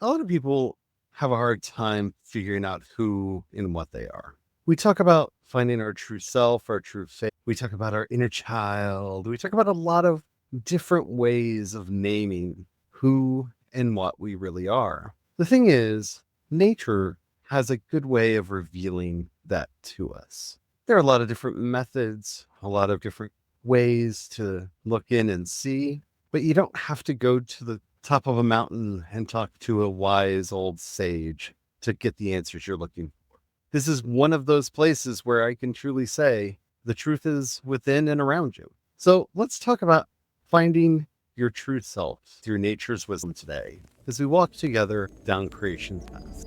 A lot of people have a hard time figuring out who and what they are. We talk about finding our true self, our true faith. We talk about our inner child. We talk about a lot of different ways of naming who and what we really are. The thing is, nature has a good way of revealing that to us. There are a lot of different methods, a lot of different ways to look in and see, but you don't have to go to the top of a mountain and talk to a wise old sage to get the answers you're looking for. This is one of those places where I can truly say the truth is within and around you. So let's talk about finding your true self through nature's wisdom today as we walk together down creation's path.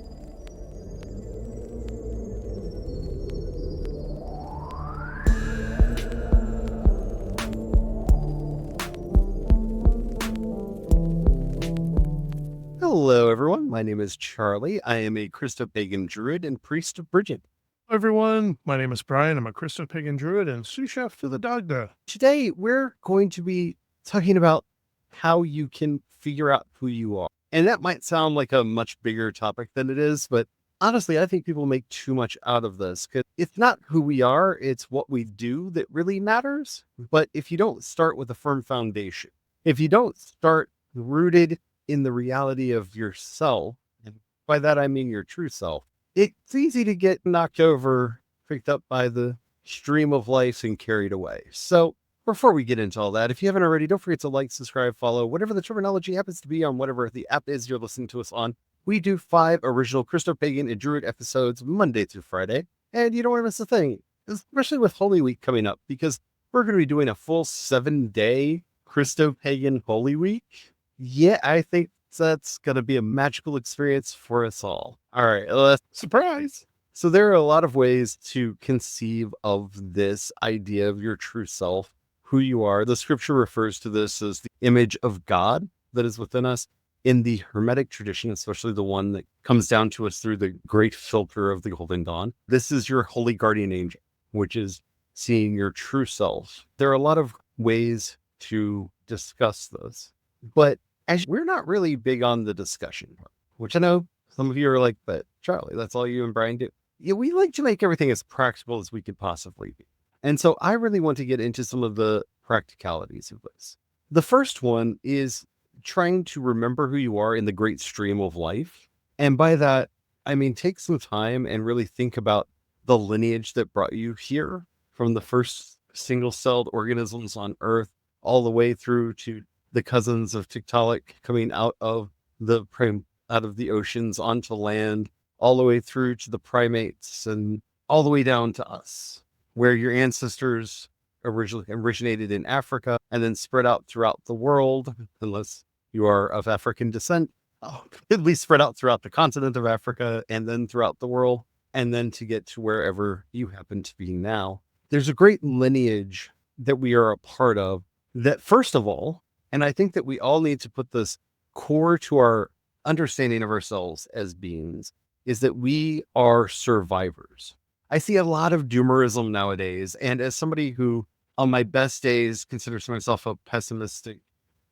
Hello, everyone. My name is Charlie. I am a Christopagan Druid and priest of Bridget. Hello, everyone. My name is Brian. I'm a Christopagan Druid and sous chef to the Dagda. Today, we're going to be talking about how you can figure out who you are. And that might sound like a much bigger topic than it is, but honestly, I think people make too much out of this because it's not who we are, it's what we do that really matters. But if you don't start with a firm foundation, if you don't start rooted in the reality of yourself, and by that I mean your true self, it's easy to get knocked over, picked up by the stream of life and carried away. So before we get into all that, if you haven't already, don't forget to like, subscribe, follow, whatever the terminology happens to be on whatever the app is you're listening to us on. We do 5 original Christopagan and Druid episodes Monday through Friday, and you don't want to miss a thing, especially with Holy Week coming up, because we're going to be doing a full 7-day Christopagan Holy Week. Yeah, I think that's going to be a magical experience for us all. All right, let's Surprise! So there are a lot of ways to conceive of this idea of your true self, who you are. The scripture refers to this as the image of God that is within us. In the Hermetic tradition, especially the one that comes down to us through the great filter of the Golden Dawn, this is your holy guardian angel, which is seeing your true self. There are a lot of ways to discuss this, but as we're not really big on the discussion part, which I know some of you are like, but Charlie, that's all you and Brian do. Yeah, we like to make everything as practical as we could possibly be. And so I really want to get into some of the practicalities of this. The first one is trying to remember who you are in the great stream of life. And by that, I mean, take some time and really think about the lineage that brought you here, from the first single-celled organisms on Earth all the way through to the cousins of Tiktaalik coming out of the oceans onto land, all the way through to the primates and all the way down to us, where your ancestors originally originated in Africa and then spread out throughout the world, unless you are of African descent, at least spread out throughout the continent of Africa and then throughout the world, and then to get to wherever you happen to be now. There's a great lineage that we are a part of that, first of all, and I think that we all need to put this core to our understanding of ourselves as beings, is that we are survivors. I see a lot of doomerism nowadays, and as somebody who on my best days considers myself a pessimistic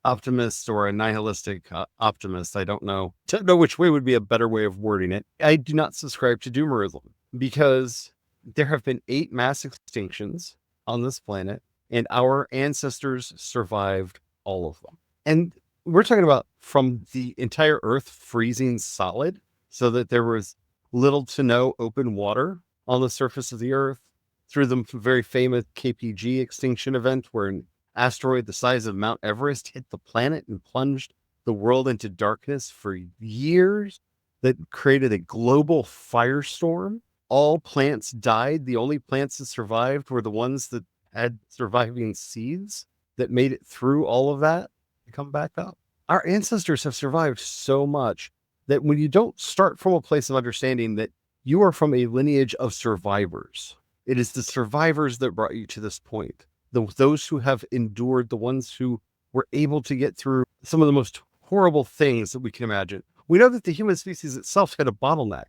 optimist or a nihilistic optimist, I don't know which way would be a better way of wording it. I do not subscribe to doomerism because there have been 8 mass extinctions on this planet, and our ancestors survived all of them. And we're talking about from the entire Earth freezing solid so that there was little to no open water on the surface of the Earth, through the very famous KPG extinction event where an asteroid the size of Mount Everest hit the planet and plunged the world into darkness for years, that created a global firestorm. All plants died. The only plants that survived were the ones that had surviving seeds that made it through all of that to come back up. Our ancestors have survived so much that when you don't start from a place of understanding that you are from a lineage of survivors, it is the survivors that brought you to this point. Those who have endured, the ones who were able to get through some of the most horrible things that we can imagine. We know that the human species itself had a bottleneck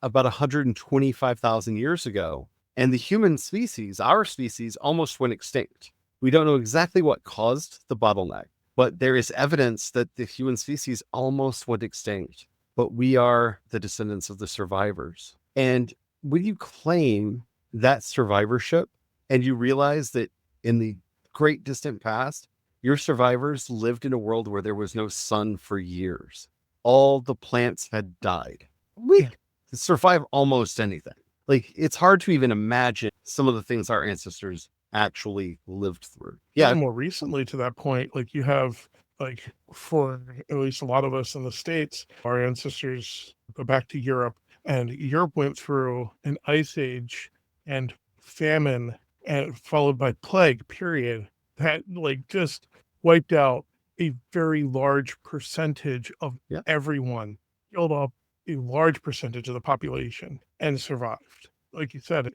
about 125,000 years ago, and the human species, our species, almost went extinct. We don't know exactly what caused the bottleneck, but there is evidence that the human species almost went extinct. but we are the descendants of the survivors. And when you claim that survivorship and you realize that in the great distant past, your survivors lived in a world where there was no sun for years. All the plants had died. We could survive almost anything. Like, it's hard to even imagine some of the things our ancestors actually lived through. Yeah. More recently to that point, like you have, like, for at least a lot of us in the States, our ancestors go back to Europe, and Europe went through an ice age and famine, and followed by plague, period, that like just wiped out a very large percentage of Yeah. everyone, killed off a large percentage of the population, and survived. Like you said, it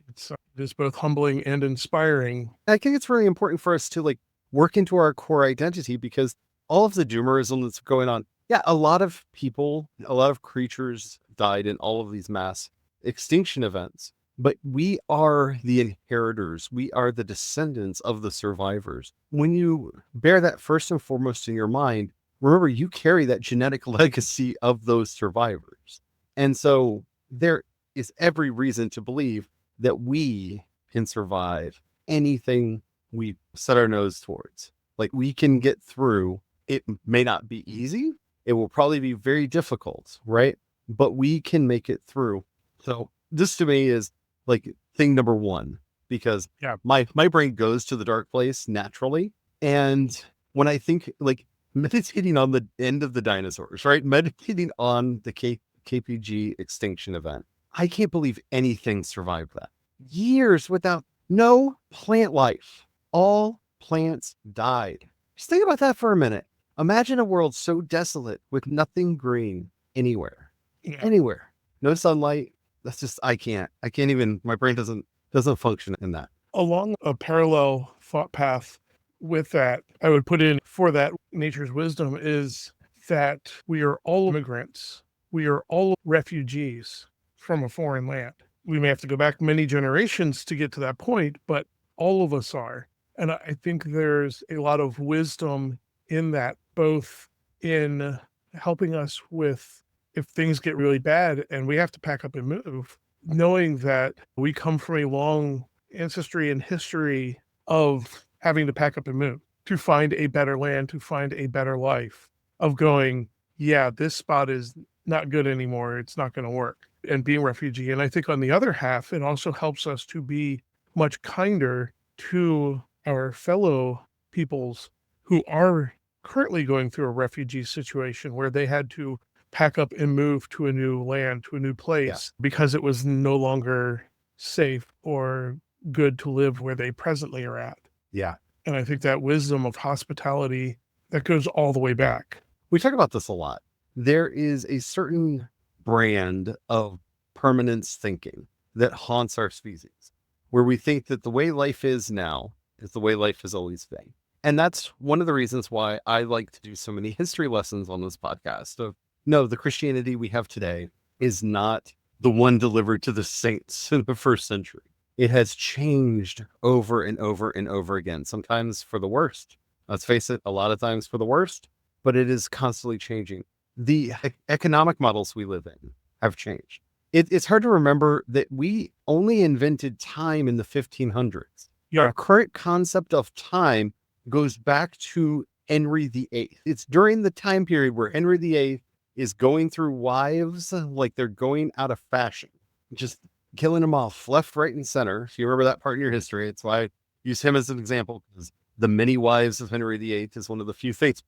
is both humbling and inspiring. I think it's really important for us to like work into our core identity, because all of the doomerism that's going on. Yeah, a lot of people, a lot of creatures died in all of these mass extinction events, but we are the inheritors. We are the descendants of the survivors. When you bear that first and foremost in your mind, remember you carry that genetic legacy of those survivors. And so there is every reason to believe that we can survive anything we set our nose towards. Like, we can get through. It may not be easy. It will probably be very difficult, right? But we can make it through. So this to me is like thing number one, because my brain goes to the dark place naturally. And when I think like meditating on the end of the dinosaurs, right? Meditating on the KPG extinction event, I can't believe anything survived that. Years without no plant life. All plants died. Just think about that for a minute. Imagine a world so desolate with nothing green anywhere. Yeah. Anywhere. No sunlight. That's just, I can't even, my brain doesn't function in that. Along a parallel thought path with that, I would put in for that nature's wisdom is that we are all immigrants. We are all refugees from a foreign land. We may have to go back many generations to get to that point, but all of us are. And I think there's a lot of wisdom in that, both in helping us with if things get really bad and we have to pack up and move, knowing that we come from a long ancestry and history of having to pack up and move to find a better land, to find a better life, of going, yeah, this spot is not good anymore. It's not going to work, and being refugee. And I think on the other half, it also helps us to be much kinder to our fellow peoples who are currently going through a refugee situation where they had to pack up and move to a new land, to a new place, because it was no longer safe or good to live where they presently are at. Yeah. And I think that wisdom of hospitality that goes all the way back. We talk about this a lot. There is a certain brand of permanence thinking that haunts our species, where we think that the way life is now is the way life has always been. And that's one of the reasons why I like to do so many history lessons on this podcast of, no, the Christianity we have today is not the one delivered to the saints in the first century. It has changed over and over and over again, sometimes for the worst. Let's face it, a lot of times for the worst, but it is constantly changing. The economic models we live in have changed. It's hard to remember that we only invented time in the 1500s. Our current concept of time goes back to Henry VIII. It's during the time period where Henry VIII is going through wives like they're going out of fashion, just killing them off left, right, and center. If you remember that part in your history, it's why I use him as an example, because the many wives of Henry VIII is one of the few things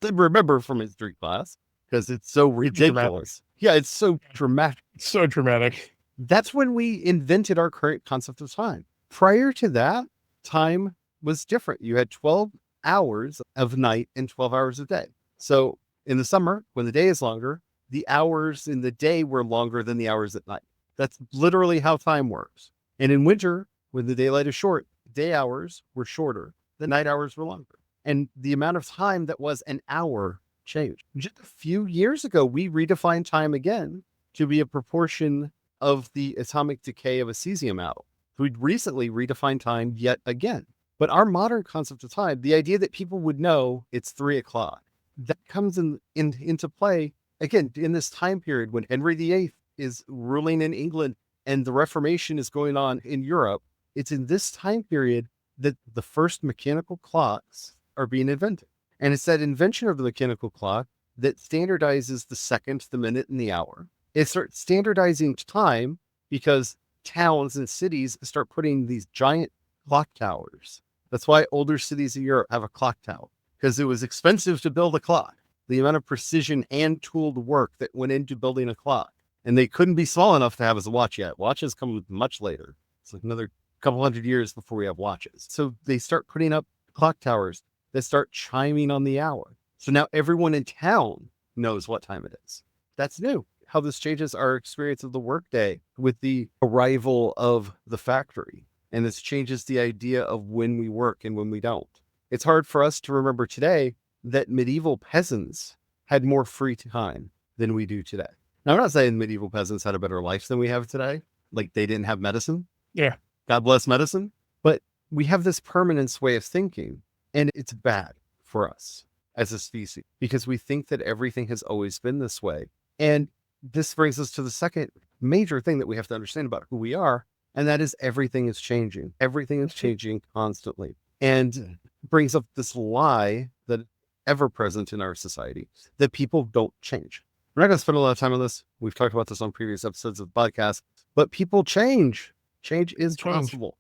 to remember from history class, because it's so ridiculous. Yeah, it's so dramatic. So dramatic. That's when we invented our current concept of time. Prior to that, time was different. You had 12 hours of night and 12 hours of day. So in the summer, when the day is longer, the hours in the day were longer than the hours at night. That's literally how time works. And in winter, when the daylight is short, day hours were shorter, the night hours were longer. And the amount of time that was an hour changed. Just a few years ago, we redefined time again to be a proportion of the atomic decay of a cesium atom. We'd recently redefined time yet again. But our modern concept of time, the idea that people would know it's 3 o'clock, that comes into play again, in this time period when Henry VIII is ruling in England and the Reformation is going on in Europe, it's in this time period that the first mechanical clocks are being invented. And it's that invention of the mechanical clock that standardizes the second, the minute, and the hour. It starts standardizing time because towns and cities start putting these giant clock towers. That's why older cities in Europe have a clock tower, because it was expensive to build a clock. The amount of precision and tooled work that went into building a clock. And they couldn't be small enough to have as a watch yet. Watches come much later. It's like another couple hundred years before we have watches. So they start putting up clock towers that start chiming on the hour. So now everyone in town knows what time it is. That's new. How this changes our experience of the workday with the arrival of the factory. And this changes the idea of when we work and when we don't. It's hard for us to remember today that medieval peasants had more free time than we do today. Now, I'm not saying medieval peasants had a better life than we have today. Like they didn't have medicine. Yeah. God bless medicine. But we have this permanence way of thinking, and it's bad for us as a species because we think that everything has always been this way. And this brings us to the second major thing that we have to understand about who we are, and that is everything is changing. Everything is changing constantly. And brings up this lie that ever present in our society, that people don't change. We're not going to spend a lot of time on this. We've talked about this on previous episodes of the podcast, but people change. Change is possible.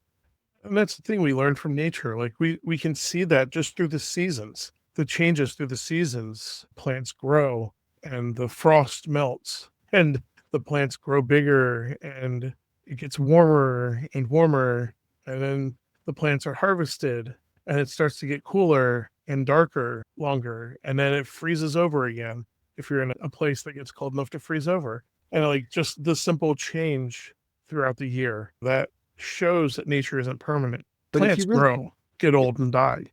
And that's the thing we learned from nature. Like we can see that just through the seasons, the changes through the seasons. Plants grow and the frost melts and the plants grow bigger and it gets warmer and warmer. And then the plants are harvested and it starts to get cooler and darker longer. And then it freezes over again if you're in a place that gets cold enough to freeze over. And like just the simple change throughout the year that shows that nature isn't permanent. But Plants grow, get old, and die.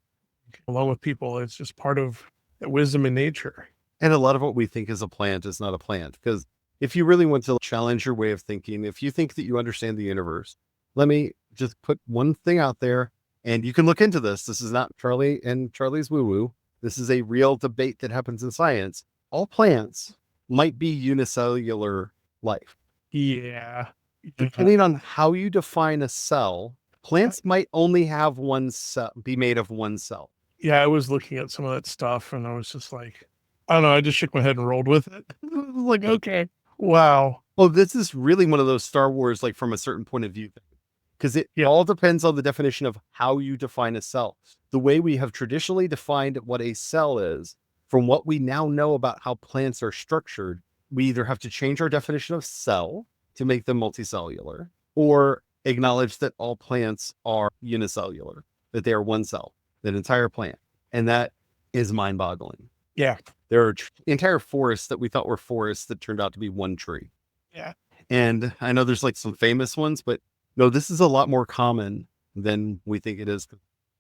Along with people, it's just part of the wisdom in nature. And a lot of what we think is a plant is not a plant. Because if you really want to challenge your way of thinking, if you think that you understand the universe, let me just put one thing out there, and you can look into this. This is not Charlie and Charlie's woo-woo. This is a real debate that happens in science. All plants might be unicellular life. Yeah. Depending on how you define a cell, plants might only have one cell, be made of one cell. Yeah, I was looking at some of that stuff and I was just like, I don't know, I just shook my head and rolled with it. I was like, okay, wow. Well, this is really one of those Star Wars, like from a certain point of view thing. Because it all depends on the definition of how you define a cell. The way we have traditionally defined what a cell is, from what we now know about how plants are structured, we either have to change our definition of cell to make them multicellular, or acknowledge that all plants are unicellular, that they are one cell, that entire plant. And that is mind-boggling. Yeah. There are entire forests that we thought were forests that turned out to be one tree. Yeah. And I know there's like some famous ones, but no, this is a lot more common than we think it is.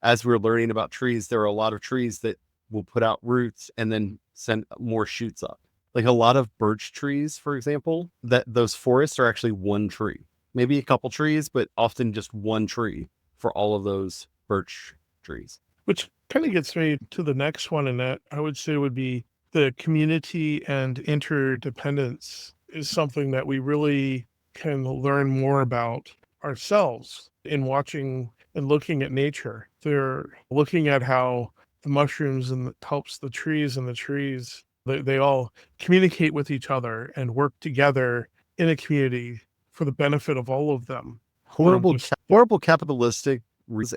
As we're learning about trees, there are a lot of trees that will put out roots and then send more shoots up. Like a lot of birch trees, for example, that those forests are actually one tree, maybe a couple trees, but often just one tree for all of those birch trees. Which kind of gets me to the next one, and that I would say would be the community and interdependence is something that we really can learn more about ourselves in watching and looking at nature. They're looking at how the mushrooms and helps the trees and the trees, they all communicate with each other and work together in a community for the benefit of all of them. Horrible capitalistic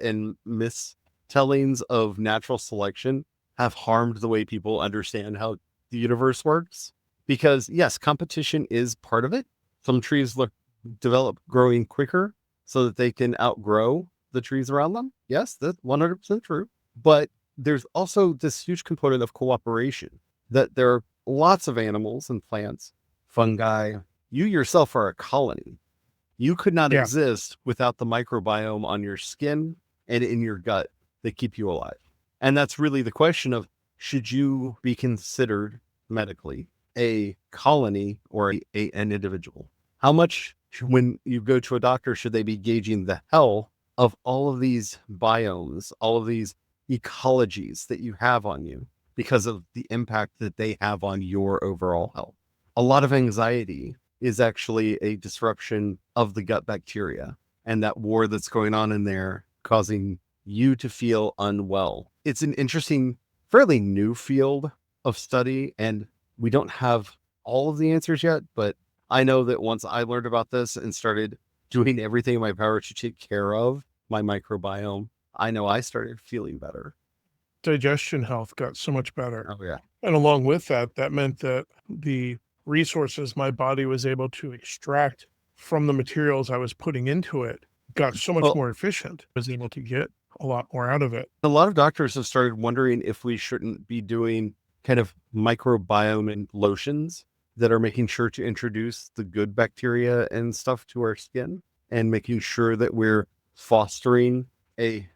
and mistellings of natural selection have harmed the way people understand how the universe works. Because yes, competition is part of it. Some trees develop growing quicker so that they can outgrow the trees around them. Yes, that's 100% true. But there's also this huge component of cooperation, that there are lots of animals and plants, fungi. You yourself are a colony. You could not exist without the microbiome on your skin and in your gut that keep you alive. And that's really the question of, should you be considered medically a colony or an individual? How much, when you go to a doctor, should they be gauging the health of all of these biomes, all of these ecologies that you have on you because of the impact that they have on your overall health? a lot of anxiety is actually a disruption of the gut bacteria and that war that's going on in there causing you to feel unwell. It's an interesting, fairly new field of study, and we don't have all of the answers yet, but I know that once I learned about this and started doing everything in my power to take care of my microbiome, I know I started feeling better. Digestion health got so much better. Oh, yeah. And along with that, that meant that the resources my body was able to extract from the materials I was putting into it got so much Well, more efficient. I was able to get a lot more out of it. a lot of doctors have started wondering if we shouldn't be doing kind of microbiome and lotions that are making sure to introduce the good bacteria and stuff to our skin and making sure that we're fostering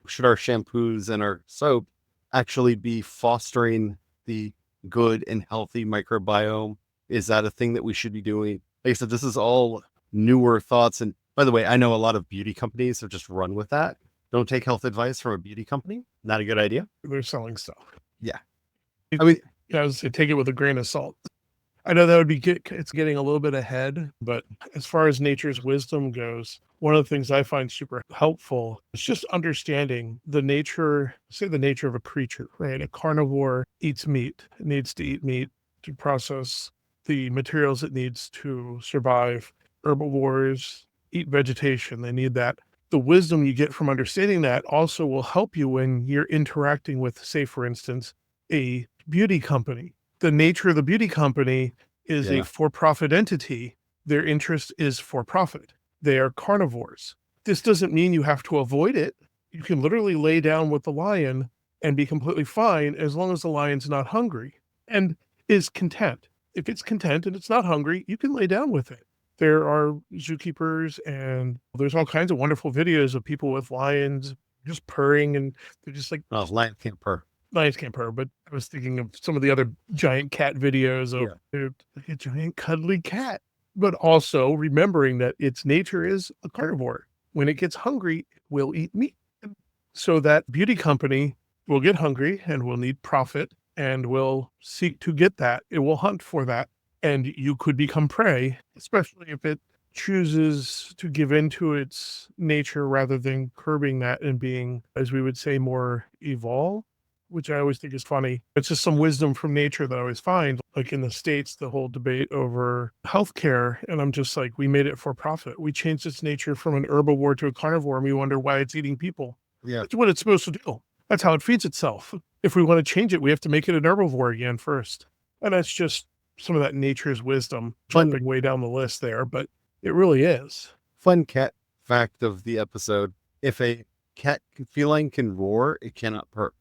should our shampoos and our soap actually be fostering the good and healthy microbiome? Is that a thing that we should be doing? Like I said, this is all newer thoughts. And by the way, I know a lot of beauty companies have just run with that. Don't take health advice from a beauty company. Not a good idea. They're selling stuff. Yeah. I mean, I was to take it with a grain of salt. I know that would be good. It's getting a little bit ahead, but as far as nature's wisdom goes, one of the things I find super helpful is just understanding the nature of a creature, right? A carnivore eats meat. It needs to eat meat to process the materials it needs to survive. Herbivores eat vegetation. They need that. The wisdom you get from understanding that also will help you when you're interacting with, say, for instance, a beauty company. The nature of the beauty company is a for-profit entity. Their interest is for profit. They are carnivores. This doesn't mean you have to avoid it. You can literally lay down with the lion and be completely fine as long as the lion's not hungry and is content. If it's content and it's not hungry, you can lay down with it. There are zookeepers and there's all kinds of wonderful videos of people with lions just purring, and they're just like, oh, lions can't purr. Lions can't purr, but I was thinking of some of the other giant cat videos of like a giant cuddly cat, but also remembering that its nature is a carnivore. When it gets hungry, it will eat meat. So that beauty company will get hungry and will need profit and will seek to get that. It will hunt for that. And you could become prey, especially if it chooses to give into its nature rather than curbing that and being, as we would say, more evolved, which I always think is funny. It's just some wisdom from nature that I always find, like in the States, the whole debate over healthcare. And I'm just like, we made it for profit. We changed its nature from an herbivore to a carnivore, and we wonder why it's eating people. Yeah. That's what it's supposed to do. That's how it feeds itself. If we want to change it, we have to make it an herbivore again first. And that's just some of that nature's wisdom, jumping way down the list there, but it really is. Fun cat fact of the episode. If a cat feline can roar, it cannot purr.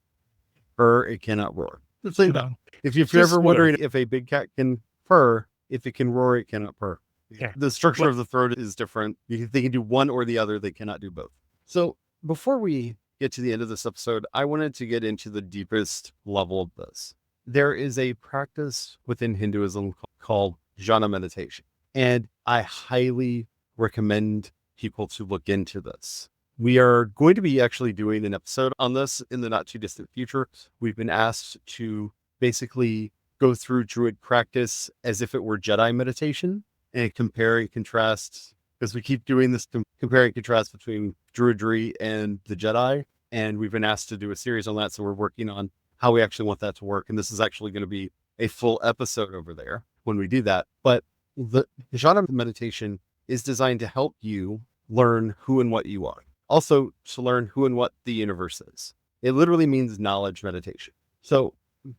Purr, it cannot roar. Just so you know. If you're ever wondering if a big cat can purr, if it can roar, it cannot purr. Yeah. The structure of the throat is different. They can do one or the other. They cannot do both. So before we get to the end of this episode, I wanted to get into the deepest level of this. There is a practice within Hinduism called Jhana meditation, and I highly recommend people to look into this. We are going to be actually doing an episode on this in the not too distant future. We've been asked to basically go through Druid practice as if it were Jedi meditation and compare and contrast, because we keep doing this compare and contrast between Druidry and the Jedi. And we've been asked to do a series on that. So we're working on how we actually want that to work. And this is actually going to be a full episode over there when we do that. But the Jhana meditation is designed to help you learn who and what you are. Also to learn who and what the universe is. It literally means knowledge meditation. So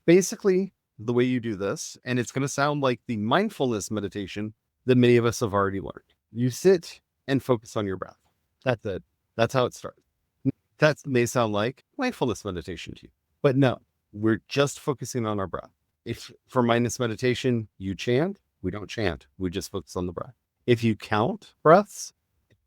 basically the way you do this, and it's going to sound like the mindfulness meditation that many of us have already learned. You sit and focus on your breath. That's it. That's how it starts. That may sound like mindfulness meditation to you, but no, we're just focusing on our breath. If for mindfulness meditation, you chant, we don't chant. We just focus on the breath. If you count breaths,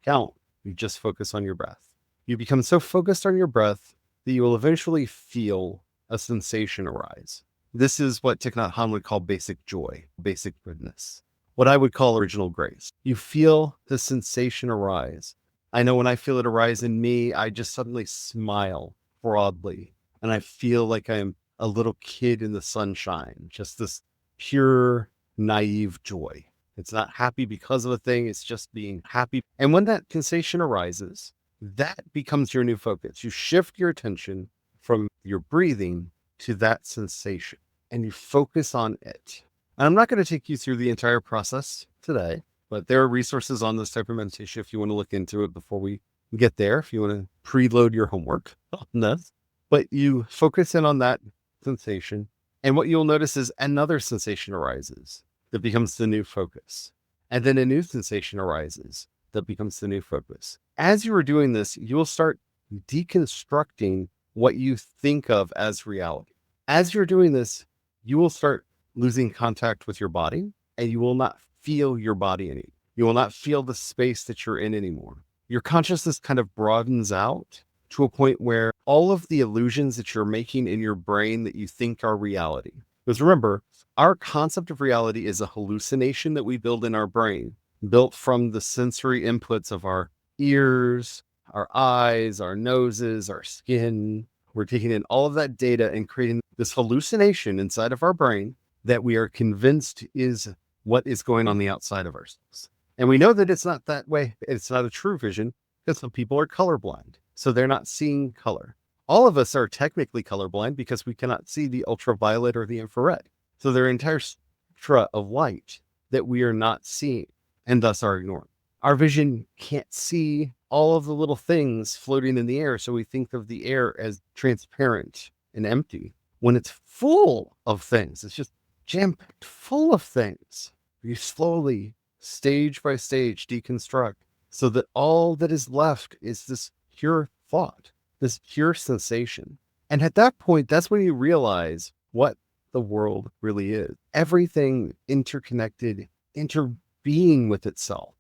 count. You just focus on your breath. You become so focused on your breath that you will eventually feel a sensation arise. This is what Thich Nhat Hanh would call basic joy, basic goodness, what I would call original grace. You feel the sensation arise. I know when I feel it arise in me, I just suddenly smile broadly, and I feel like I'm a little kid in the sunshine, just this pure naive joy. It's not happy because of a thing. It's just being happy. And when that sensation arises, that becomes your new focus. You shift your attention from your breathing to that sensation and you focus on it. And I'm not going to take you through the entire process today, but there are resources on this type of meditation if you want to look into it before we get there, if you want to preload your homework on this. But you focus in on that sensation, and what you'll notice is another sensation arises that becomes the new focus. And then a new sensation arises that becomes the new focus. As you are doing this, you'll start deconstructing what you think of as reality. As you're doing this, you will start losing contact with your body, and you will not feel your body anymore. You will not feel the space that you're in anymore. Your consciousness kind of broadens out to a point where all of the illusions that you're making in your brain that you think are reality. Because remember, our concept of reality is a hallucination that we build in our brain, built from the sensory inputs of our ears, our eyes, our noses, our skin. We're taking in all of that data and creating this hallucination inside of our brain that we are convinced is what is going on the outside of ourselves. And we know that it's not that way. It's not a true vision because some people are colorblind. So they're not seeing color. All of us are technically colorblind because we cannot see the ultraviolet or the infrared. So there are entire spectra of light that we are not seeing and thus are ignoring. Our vision can't see all of the little things floating in the air. So we think of the air as transparent and empty when it's full of things. It's just jam-packed full of things. You slowly, stage by stage, deconstruct so that all that is left is this pure thought, this pure sensation. And at that point, that's when you realize what the world really is. Everything interconnected, interbeing with itself.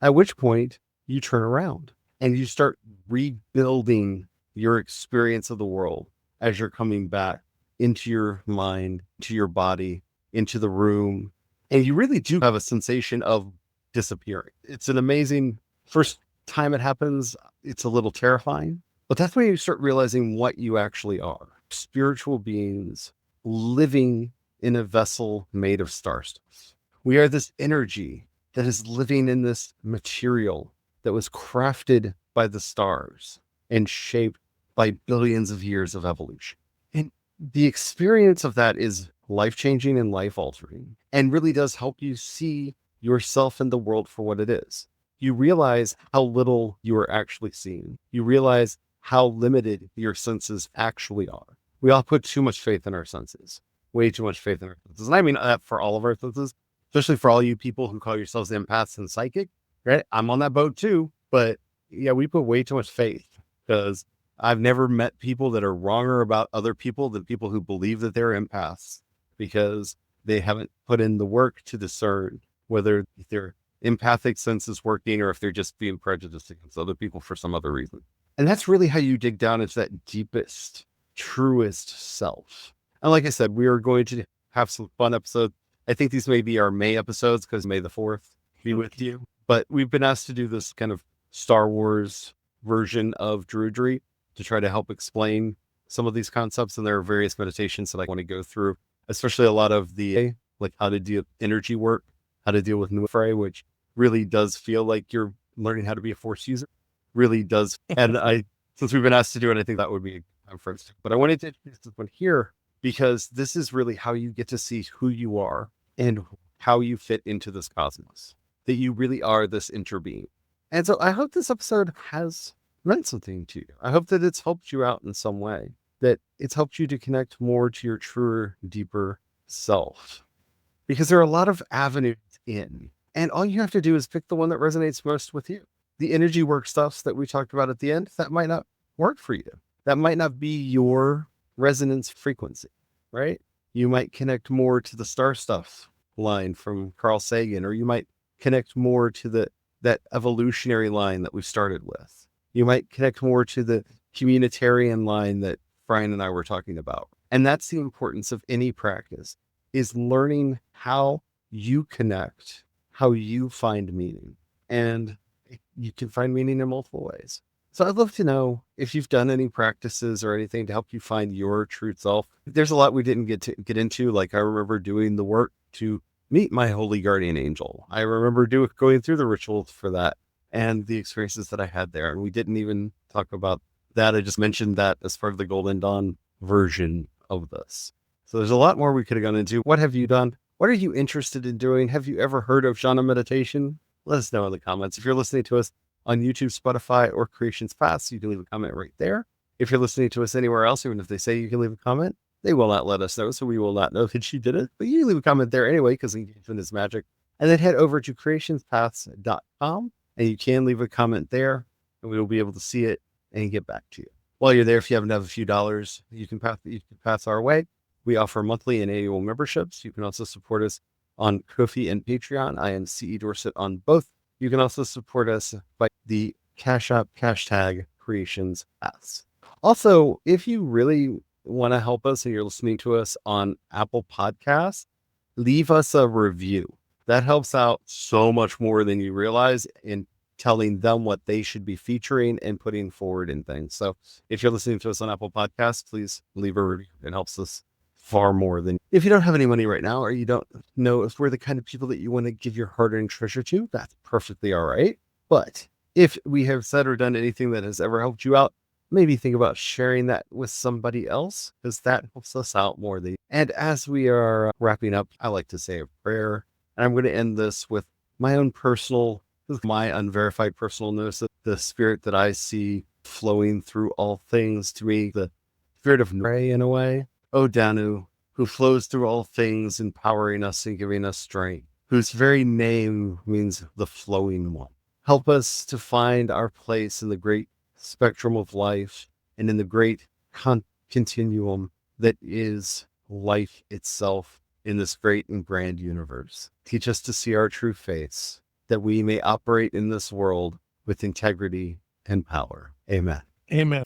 At which point you turn around and you start rebuilding your experience of the world as you're coming back into your mind, to your body, into the room. And you really do have a sensation of disappearing. It's an amazing first time it happens. It's a little terrifying, but that's when you start realizing what you actually are. Spiritual beings living in a vessel made of star stuff. We are this energy that is living in this material that was crafted by the stars and shaped by billions of years of evolution. And the experience of that is life-changing and life-altering and really does help you see yourself and the world for what it is. You realize how little you are actually seeing. You realize how limited your senses actually are. We all put too much faith in our senses, way too much faith in our senses. And I mean that for all of our senses, especially for all you people who call yourselves empaths and psychic, right? I'm on that boat too, but yeah, we put way too much faith because I've never met people that are wronger about other people than people who believe that they're empaths because they haven't put in the work to discern whether their empathic sense is working or if they're just being prejudiced against other people for some other reason. And that's really how you dig down into that deepest, truest self. And like I said, we are going to have some fun episodes. I think these may be our May episodes because May the 4th be with you. But we've been asked to do this kind of Star Wars version of Druidry to try to help explain some of these concepts. And there are various meditations that I want to go through, especially a lot of the, like how to do energy work, how to deal with New Fray, which really does feel like you're learning how to be a Force user. Really does. And since we've been asked to do it, I think that would be a time for us. But I wanted to introduce this one here because this is really how you get to see who you are and how you fit into this cosmos, that you really are this interbeing. And so I hope this episode has meant something to you. I hope that it's helped you out in some way, that it's helped you to connect more to your truer, deeper self. Because there are a lot of avenues in, and all you have to do is pick the one that resonates most with you. The energy work stuffs that we talked about at the end, that might not work for you. That might not be your resonance frequency, right? You might connect more to the star stuff line from Carl Sagan, or you might connect more to that evolutionary line that we started with. You might connect more to the communitarian line that Brian and I were talking about. And that's the importance of any practice, is learning how you connect, how you find meaning. And you can find meaning in multiple ways. So I'd love to know if you've done any practices or anything to help you find your true self. There's a lot we didn't get into. Like I remember doing the work to meet my holy guardian angel. I remember going through the rituals for that and the experiences that I had there. And we didn't even talk about that. I just mentioned that as part of the Golden Dawn version of this. So there's a lot more we could have gone into. What have you done? What are you interested in doing? Have you ever heard of Jhana meditation? Let us know in the comments. If you're listening to us on YouTube, Spotify, or CreationsPaths, you can leave a comment right there. If you're listening to us anywhere else, even if they say you can leave a comment, they will not let us know, so we will not know that you did it. But you can leave a comment there anyway, because engagement is magic. And then head over to CreationsPaths.com, and you can leave a comment there, and we will be able to see it and get back to you. While you're there, if you happen to have a few dollars, you can pass our way. We offer monthly and annual memberships. You can also support us on Ko-fi and Patreon. I am CE Dorset on both. You can also support us by the Cash App hashtag CreationsPaths. Also, if you really want to help us and you're listening to us on Apple Podcasts, leave us a review. That helps out so much more than you realize in telling them what they should be featuring and putting forward in things. So if you're listening to us on Apple Podcasts, please leave a review. It helps us far more than if you don't have any money right now, or you don't know if we're the kind of people that you want to give your hard-earned treasure to. That's perfectly all right. But if we have said or done anything that has ever helped you out, maybe think about sharing that with somebody else, because that helps us out more than. And as we are wrapping up, I like to say a prayer, and I'm going to end this with my own personal, my unverified personal notice of the spirit that I see flowing through all things to me, the spirit of Nray in a way. O Danu, who flows through all things, empowering us and giving us strength, whose very name means the flowing one. Help us to find our place in the great spectrum of life and in the great continuum that is life itself in this great and grand universe. Teach us to see our true face, that we may operate in this world with integrity and power. Amen. Amen.